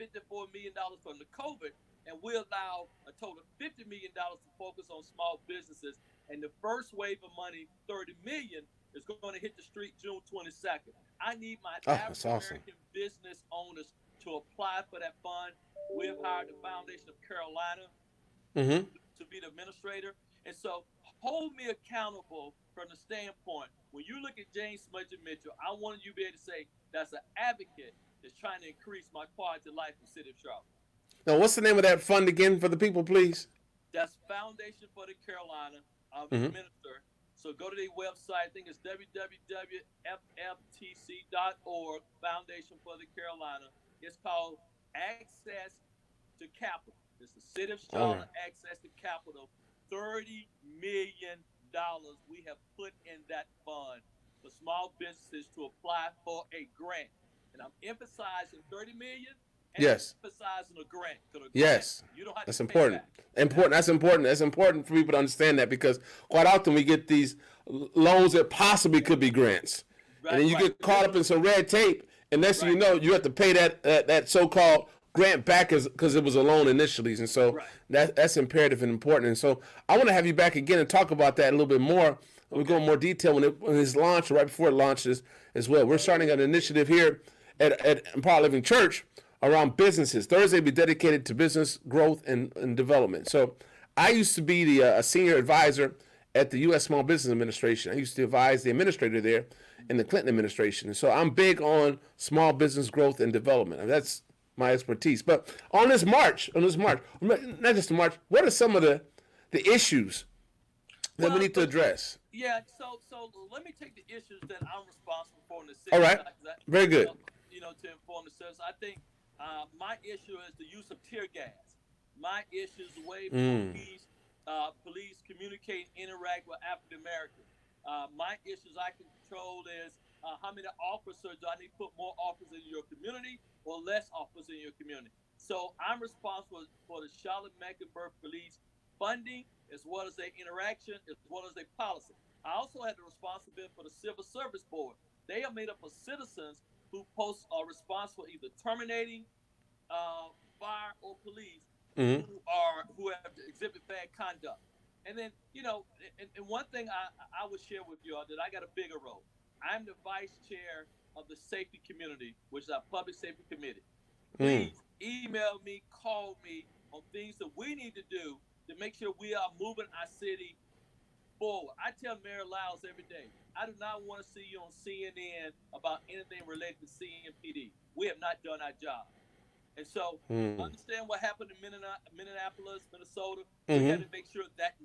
E: million from the COVID, and we allow a total of $50 million to focus on small businesses. And the first wave of money, $30 million, is going to hit the street June 22nd. I need my African-American business owners to apply for that fund. We have hired the Foundation of Carolina to be the administrator. And so hold me accountable from the standpoint, when you look at James Smudger Mitchell, I want you to be able to say, that's an advocate that's trying to increase my quality of life in the city of Charlotte.
A: Now, what's the name of that fund again for the people, please?
E: That's Foundation for the Carolina. I'm the minister. So go to their website. I think it's www.fftc.org, Foundation for the Carolina. It's called Access to Capital. It's the City of Charlotte Access to Capital. $30 million we have put in that fund for small businesses to apply for a grant. And I'm emphasizing $30 million And
A: Yes.
E: emphasizing a grant.
A: Yes.
E: You don't have
A: That's
E: to pay
A: important.
E: back.
A: Important. That's important. That's important for people to understand that, because quite often we get these loans that possibly could be grants, and then you get caught up in some red tape, and next thing you know, you have to pay that so-called grant back because it was a loan initially, and so that's imperative and important. And so I want to have you back again and talk about that a little bit more. We'll go in more detail when it's launched, or right before it launches as well. We're starting an initiative here at Empower Living Church around businesses. Thursday will be dedicated to business growth and development. So I used to be the senior advisor at the U.S. Small Business Administration. I used to advise the administrator there in the Clinton administration. And so I'm big on small business growth and development. And that's my expertise. But on this march, not just the march, what are some of the issues that we need to address?
E: Yeah, so let me take the issues that I'm responsible for in the city.
A: All right, very good.
E: To inform the citizens, I think my issue is the use of tear gas. My issue is the way police communicate, interact with African Americans. My issues I can control is how many officers do I need to put more officers in your community or less officers in your community. So I'm responsible for the Charlotte-Mecklenburg Police funding, as well as their interaction, as well as their policy. I also had the responsibility for the Civil Service Board. They are made up of citizens who are responsible for either terminating fire or police who have exhibited bad conduct. And then, and one thing I would share with you all that I got a bigger role. I'm the vice chair of the safety community, which is our public safety committee. Please email me, call me on things that we need to do to make sure we are moving our city forward. I tell Mayor Lyles every day, I do not want to see you on CNN about anything related to CMPD. We have not done our job. And so understand what happened in Minneapolis, Minnesota. We got to make sure that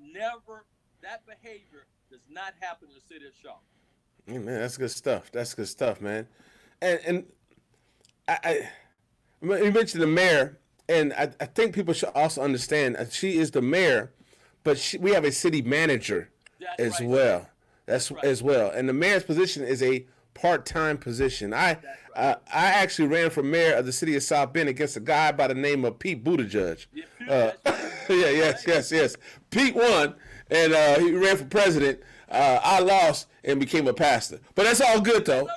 E: behavior does not happen in the city of Charlotte.
A: Yeah, man, that's good stuff. That's good stuff, man. And you mentioned the mayor, and I think people should also understand she is the mayor, but we have a city manager as well. As well. And the mayor's position is a part-time position. I actually ran for mayor of the city of South Bend against a guy by the name of Pete Buttigieg. Yes. Pete won, and he ran for president. I lost and became a pastor. But that's all good, though.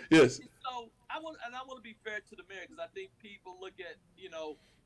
A: Yes.
E: So I want to be fair to the mayor, because I think people look at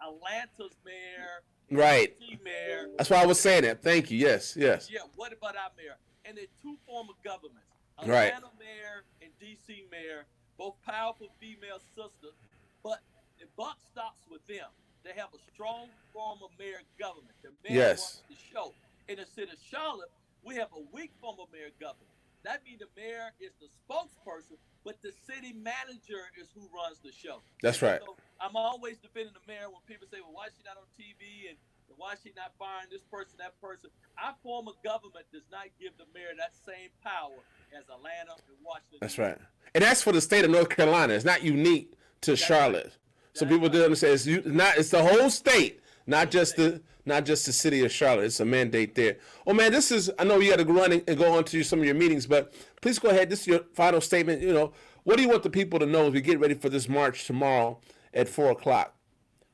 E: Atlanta's mayor,
A: right?
E: Mayor.
A: That's why I was saying that. Thank you. Yes.
E: Yeah. What about our mayor? And they're two former governments. Atlanta mayor and DC mayor, both powerful female sisters, but the buck stops with them. They have a strong form of mayor government. The mayor wants to show. In the city of Charlotte, we have a weak form of mayor government. That means the mayor is the spokesperson, but the city manager is who runs the show.
A: That's right.
E: So I'm always defending the mayor when people say, well, why is she not on TV and why is she not firing this person, that person? Our form of government does not give the mayor that same power as Atlanta and Washington.
A: That's right. And that's for the state of North Carolina. It's not unique to Charlotte. Right. So people do understand it's the whole state, not just the city of Charlotte. It's a mandate there. Oh man, I know you got to run and go on to some of your meetings, but please go ahead. This is your final statement. What do you want the people to know as we get ready for this march tomorrow at 4:00?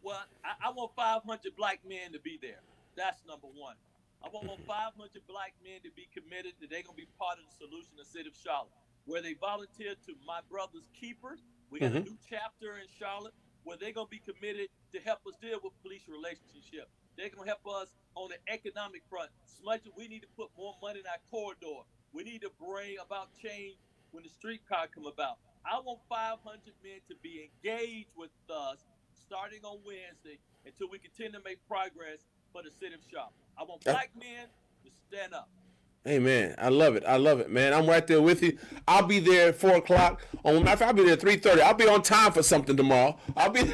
E: Well, I want 500 black men to be there. That's number one. I want 500 black men to be committed that they're going to be part of the solution in the city of Charlotte, where they volunteer to My Brother's Keepers. We got a new chapter in Charlotte where they're going to be committed to help us deal with police relationships. They're going to help us on the economic front. Smudging, we need to put more money in our corridor. We need to bring about change when the streetcar come about. I want 500 men to be engaged with us starting on Wednesday until we continue to make progress for the city of Charlotte. I want black men to stand up.
A: Amen. I love it, man. I'm right there with you. I'll be there at 4:00. I'll be there at 3:30. I'll be on time for something tomorrow. I'll be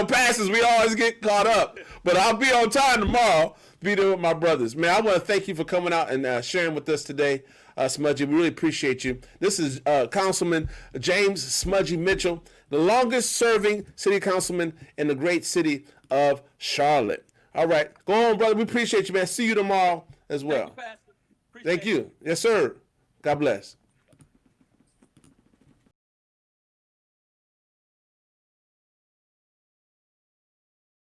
A: passes, we always get caught up. But I'll be on time tomorrow. Be there with my brothers. Man, I want to thank you for coming out and sharing with us today, Smudgy. We really appreciate you. This is Councilman James Smudgy Mitchell, the longest serving city councilman in the great city of Charlotte. All right. Go on, brother. We appreciate you, man. See you tomorrow as well.
E: Thank you, Pastor.
A: Thank you. Yes, sir. God bless.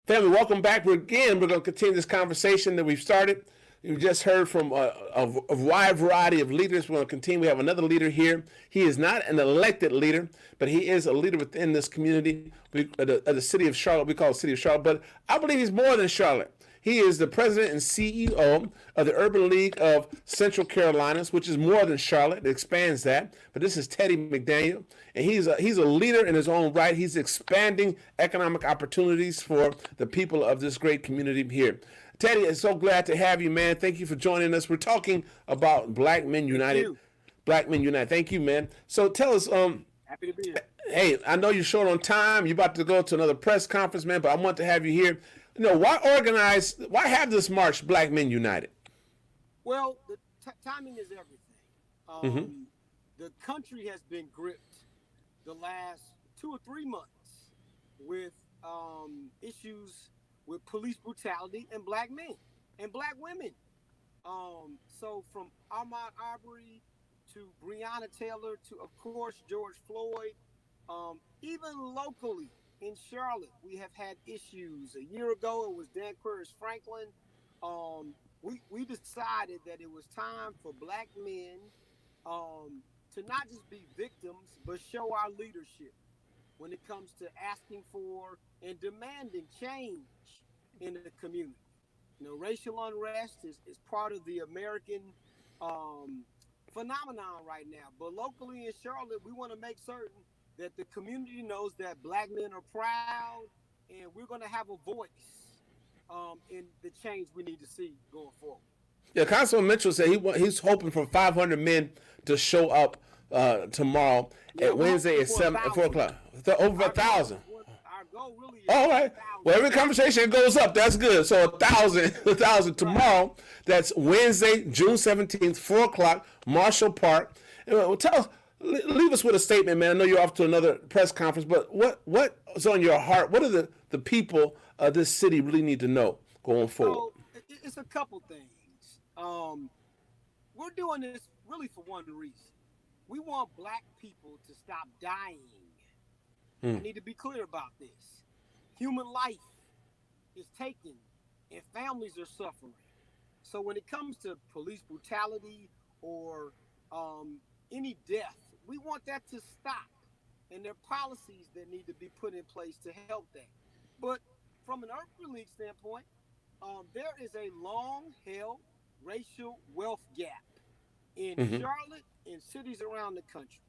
A: Family, welcome back. We're going to continue this conversation that we've started. You just heard from a wide variety of leaders. We're going to continue. We have another leader here. He is not an elected leader, but he is a leader within this community, the city of Charlotte. We call it the city of Charlotte, but I believe he's more than Charlotte. He is the president and CEO of the Urban League of Central Carolinas, which is more than Charlotte. It expands that. But this is Teddy McDaniel, and he's a leader in his own right. He's expanding economic opportunities for the people of this great community here. Teddy, it's so glad to have you, man. Thank you for joining us. We're talking about Black Men United. Black Men United. Thank you, man. So tell us,
F: happy to be here.
A: Hey, I know you're short on time. You're about to go to another press conference, man, but I want to have you here. Why have this march, Black Men United?
F: Well, the timing is everything. The country has been gripped the last 2 or 3 months with issues with police brutality and Black men and Black women. So from Ahmaud Arbery to Breonna Taylor to, of course, George Floyd, even locally, in Charlotte, we have had issues. A year ago, it was Dan Quirrell's Franklin. We decided that it was time for Black men to not just be victims, but show our leadership when it comes to asking for and demanding change in the community. Racial unrest is part of the American phenomenon right now. But locally in Charlotte, we want to make certain that the community knows that Black men are proud, and we're going to have a voice in the change we need to see going forward.
A: Yeah, Councilman Mitchell said he's hoping for 500 men to show up tomorrow at Wednesday at 4 o'clock. Over 1,000.
F: Our goal really is
A: all right. Well, every conversation goes up. That's good. So 1,000 tomorrow. That's Wednesday, June 17th, 4 o'clock, Marshall Park. Tell us. Leave us with a statement, man. I know you're off to another press conference, but what's on your heart? What are the people of this city really need to know going forward?
F: So it's a couple things. We're doing this really for one reason. We want Black people to stop dying. I need to be clear about this. Human life is taken and families are suffering. So when it comes to police brutality or any death, we want that to stop. And there are policies that need to be put in place to help that. But from an Urban League standpoint, there is a long-held racial wealth gap in Charlotte and cities around the country.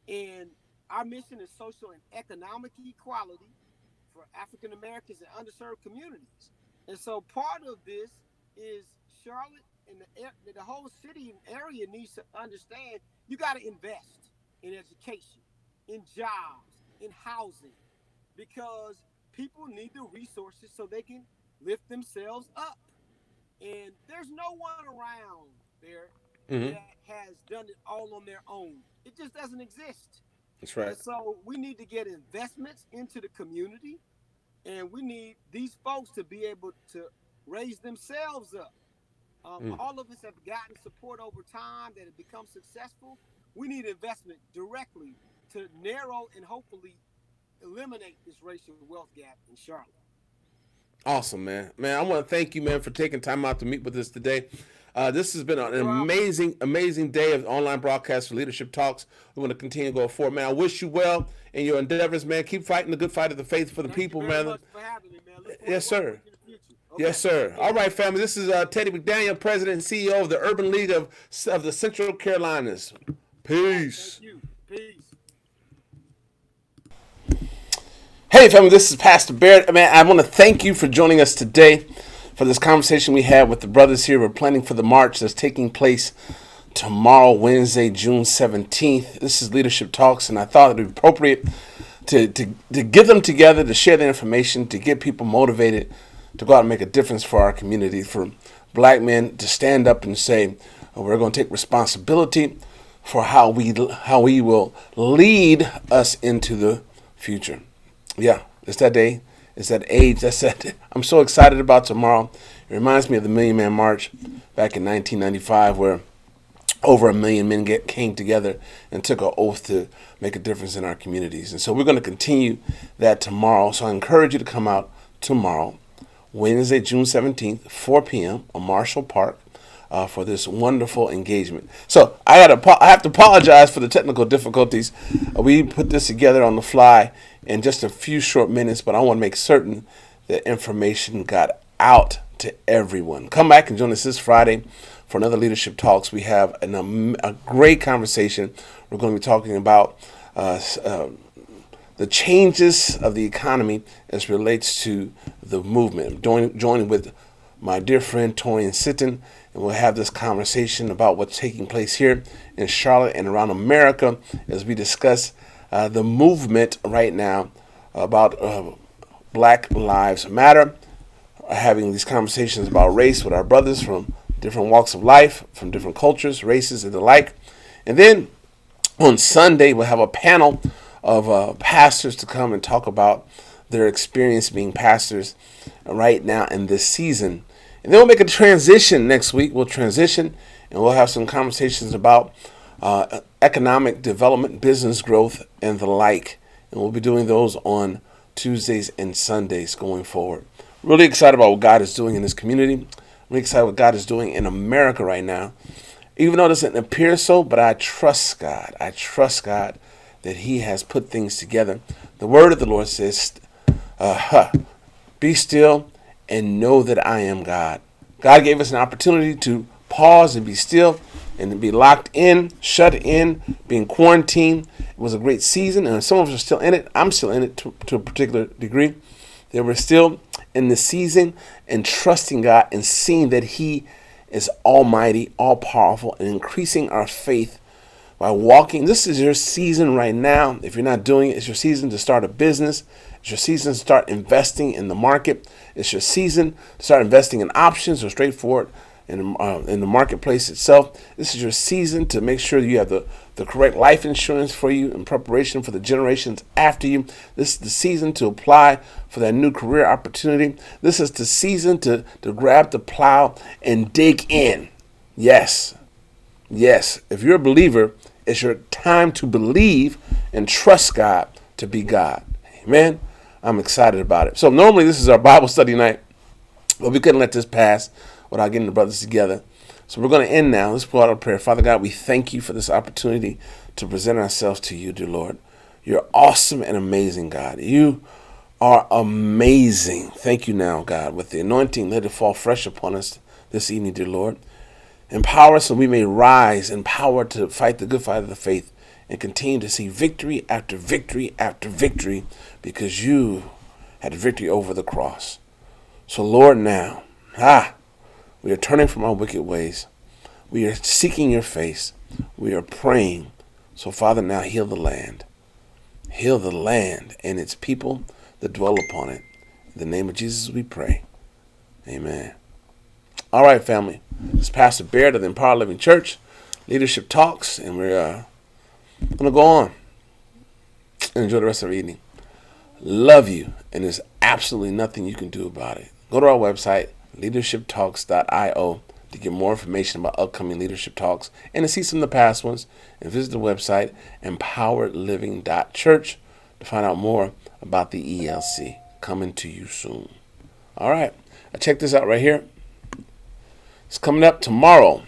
F: And our mission is social and economic equality for African Americans and underserved communities. And so part of this is Charlotte and the whole city and area needs to understand you got to invest in education, in jobs, in housing, because people need the resources so they can lift themselves up. And there's no one around there that has done it all on their own. It just doesn't exist.
A: That's right.
F: And so we need to get investments into the community, and we need these folks to be able to raise themselves up. All of us have gotten support over time that have become successful. We need investment directly to narrow and hopefully eliminate this racial wealth gap in Charlotte.
A: Awesome, man. Man, I want to thank you, man, for taking time out to meet with us today. This has been an amazing day of online broadcast for Leadership Talks. We want to continue to go forward, man. I wish you well in your endeavors, man. Keep fighting the good fight of the faith for the people, man.
F: Much for having me, man.
A: Yes, sir.
F: Okay.
A: Yes, sir. All right, family. This is Teddy McDaniel, President and CEO of the Urban League of the Central Carolinas. Peace.
F: Thank you. Peace.
A: Hey, family, this is Pastor Barrett. Man, I want to thank you for joining us today for this conversation we had with the brothers here. We're planning for the march that's taking place tomorrow, Wednesday, June 17th. This is Leadership Talks, and I thought it would be appropriate to get them together, to share the information, to get people motivated to go out and make a difference for our community, for Black men to stand up and say, we're going to take responsibility for how we will lead us into the future. Yeah, it's that day. It's that age. That's that. I'm so excited about tomorrow. It reminds me of the Million Man March back in 1995, where over 1 million men came together and took an oath to make a difference in our communities. And so we're going to continue that tomorrow. So I encourage you to come out tomorrow, Wednesday, June 17th, 4 p.m. on Marshall Park for this wonderful engagement. So I have to apologize for the technical difficulties. We put this together on the fly in just a few short minutes, but I want to make certain that information got out to everyone. Come back and join us this Friday for another Leadership Talks. We have a great conversation. We're going to be talking about the changes of the economy as relates to the movement. I'm joining with my dear friend Torian Sitton, and we'll have this conversation about what's taking place here in Charlotte and around America as we discuss the movement right now about Black Lives Matter, having these conversations about race with our brothers from different walks of life, from different cultures, races, and the like. And then on Sunday, we'll have a panel of pastors to come and talk about their experience being pastors right now in this season. And then we'll make a transition next week. We'll transition and we'll have some conversations about economic development, business growth, and the like. And we'll be doing those on Tuesdays and Sundays going forward. Really excited about what God is doing in this community. Really excited what God is doing in America right now. Even though it doesn't appear so, but I trust God. I trust God that He has put things together. The word of the Lord says, be still and know that I am God. God gave us an opportunity to pause and be still and to be locked in, shut in, being quarantined. It was a great season, and some of us are still in it. I'm still in it to a particular degree. They were still in the season and trusting God and seeing that He is almighty, all-powerful, and increasing our faith by walking. This is your season right now. If you're not doing it, it's your season to start a business. It's your season to start investing in the market. It's your season to start investing in options or straightforward in the marketplace itself. This is your season to make sure you have the correct life insurance for you in preparation for the generations after you. This is the season to apply for that new career opportunity. This is the season to grab the plow and dig in. Yes. If you're a believer, it's your time to believe and trust God to be God. Amen. I'm excited about it. So normally this is our Bible study night, but we couldn't let this pass without getting the brothers together. So we're going to end now. Let's pull out a prayer. Father God, we thank you for this opportunity to present ourselves to you, dear Lord. You're awesome and amazing, God. You are amazing. Thank you now, God. With the anointing, let it fall fresh upon us this evening, dear Lord. Empower us so we may rise, empowered to fight the good fight of the faith and continue to see victory after victory after victory because you had victory over the cross. So, Lord, now, we are turning from our wicked ways. We are seeking your face. We are praying. So, Father, now heal the land. Heal the land and its people that dwell upon it. In the name of Jesus we pray. Amen. All right, family. It's Pastor Baird of the Empowered Living Church, Leadership Talks, and we're going to go on and enjoy the rest of our evening. Love you, and there's absolutely nothing you can do about it. Go to our website, leadershiptalks.io, to get more information about upcoming leadership talks and to see some of the past ones, and visit the website, empoweredliving.church, to find out more about the ELC coming to you soon. All right, check this out right here. It's coming up tomorrow,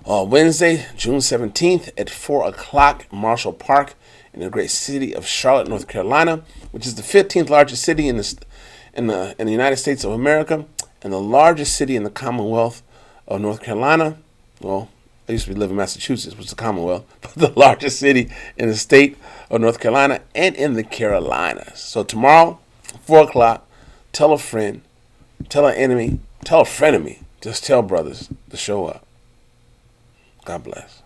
A: Wednesday, June 17th at 4 o'clock, Marshall Park in the great city of Charlotte, North Carolina, which is the 15th largest city in the United States of America and the largest city in the Commonwealth of North Carolina. Well, I used to live in Massachusetts, which is the Commonwealth, but the largest city in the state of North Carolina and in the Carolinas. So tomorrow, 4 o'clock, tell a friend, tell an enemy, tell a frenemy. Just tell brothers to show up. God bless.